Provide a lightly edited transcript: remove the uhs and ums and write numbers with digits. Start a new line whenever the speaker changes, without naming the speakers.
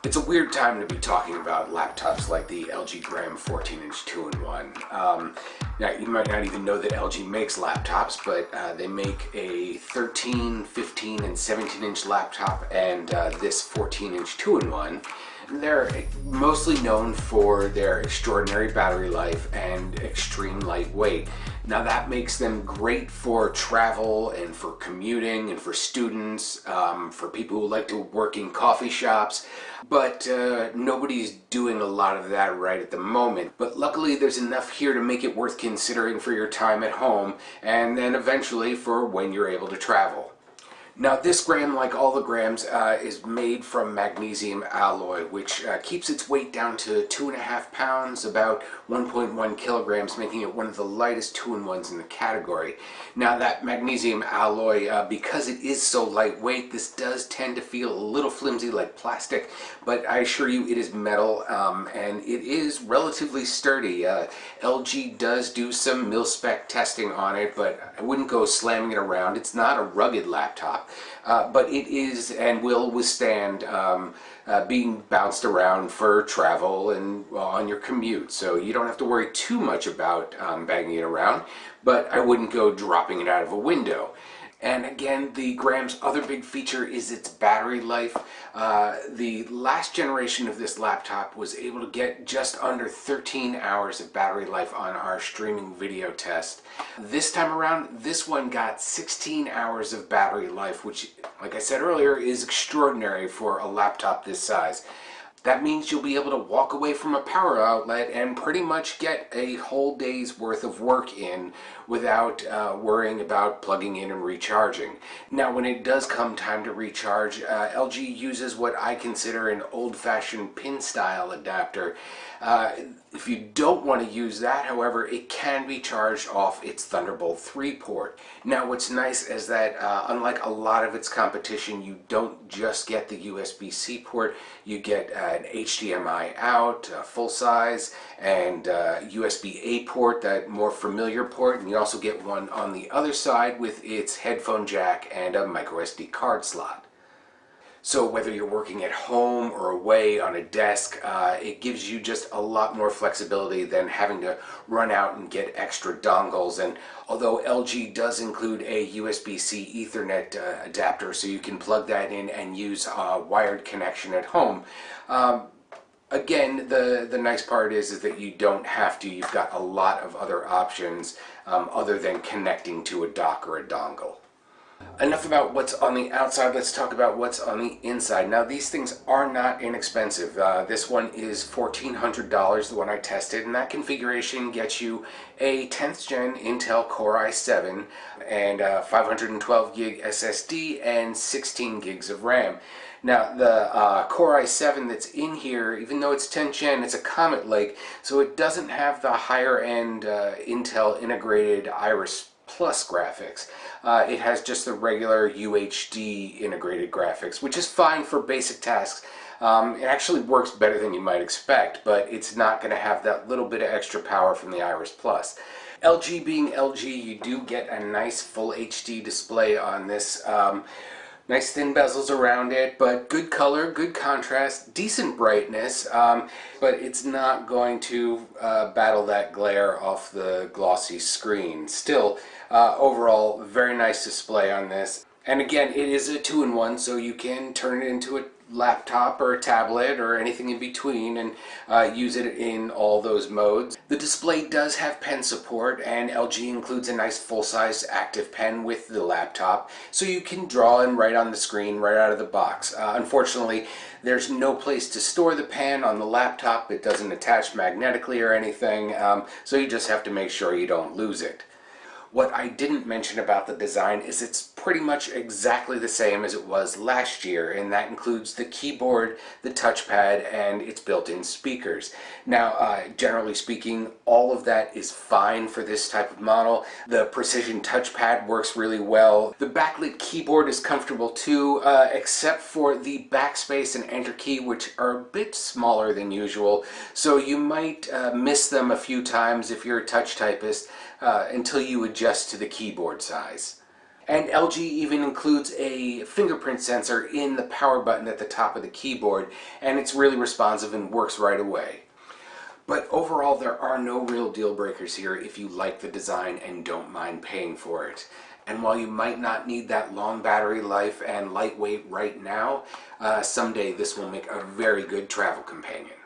It's a weird time to be talking about laptops like the LG Gram 14-inch 2-in-1. Now, you might not even know that LG makes laptops, but they make a 13, 15, and 17-inch laptop and this 14-inch 2-in-1. They're mostly known for their extraordinary battery life and extreme lightweight. Now that makes them great for travel and for commuting and for students, for people who like to work in coffee shops, but nobody's doing a lot of that right at the moment. But luckily there's enough here to make it worth considering for your time at home and then eventually for when you're able to travel. Now this Gram, like all the Grams, is made from magnesium alloy, which keeps its weight down to 2.5 pounds, about 1.1 kilograms, making it one of the lightest 2-in-1s in the category. Now that magnesium alloy, because it is so lightweight, this does tend to feel a little flimsy like plastic, but I assure you it is metal, and it is relatively sturdy. LG does do some mil-spec testing on it, but I wouldn't go slamming it around. It's not a rugged laptop. But it is and will withstand being bounced around for travel and on your commute. So you don't have to worry too much about banging it around, but I wouldn't go dropping it out of a window. And again, the Gram's other big feature is its battery life. The last generation of this laptop was able to get just under 13 hours of battery life on our streaming video test. This time around, this one got 16 hours of battery life, which, like I said earlier, is extraordinary for a laptop this size. That means you'll be able to walk away from a power outlet and pretty much get a whole day's worth of work in without worrying about plugging in and recharging. Now, when it does come time to recharge, LG uses what I consider an old-fashioned pin-style adapter. If you don't want to use that, however, it can be charged off its Thunderbolt 3 port. Now, what's nice is that unlike a lot of its competition, you don't just get the USB-C port, you get an HDMI out, full size, and USB-A port, that more familiar port, and you also get one on the other side with its headphone jack and a microSD card slot. So whether you're working at home or away on a desk, it gives you just a lot more flexibility than having to run out and get extra dongles. And although LG does include a USB-C Ethernet adapter, so you can plug that in and use a wired connection at home, again, the nice part is that you don't have to. You've got a lot of other options other than connecting to a dock or a dongle. Enough about what's on the outside, let's talk about what's on the inside. Now, these things are not inexpensive. This one is $1,400, the one I tested, and that configuration gets you a 10th gen Intel Core i7 and 512 gig SSD and 16 gigs of RAM. Now, the Core i7 that's in here, even though it's 10th gen, it's a Comet Lake, so it doesn't have the higher end Intel integrated Iris Plus graphics. It has just the regular UHD integrated graphics, which is fine for basic tasks. It actually works better than you might expect, but it's not going to have that little bit of extra power from the Iris Plus. LG being LG, you do get a nice full HD display on this. Nice thin bezels around it, but good color, good contrast, decent brightness, but it's not going to battle that glare off the glossy screen. Still, overall, very nice display on this. And again, it is a 2-in-1, so you can turn it into a laptop or a tablet or anything in between and use it in all those modes. The display does have pen support, and LG includes a nice full-size active pen with the laptop, so you can draw and write on the screen right out of the box. Unfortunately, there's no place to store the pen on the laptop. It doesn't attach magnetically or anything, so you just have to make sure you don't lose it. What I didn't mention about the design is it's pretty much exactly the same as it was last year, and that includes the keyboard, the touchpad, and its built-in speakers. Now, generally speaking, all of that is fine for this type of model. The precision touchpad works really well. The backlit keyboard is comfortable too, except for the backspace and enter key, which are a bit smaller than usual, so you might miss them a few times if you're a touch typist until you adjust to the keyboard size. And LG even includes a fingerprint sensor in the power button at the top of the keyboard, and it's really responsive and works right away. But overall, there are no real deal breakers here if you like the design and don't mind paying for it. And while you might not need that long battery life and lightweight right now, someday this will make a very good travel companion.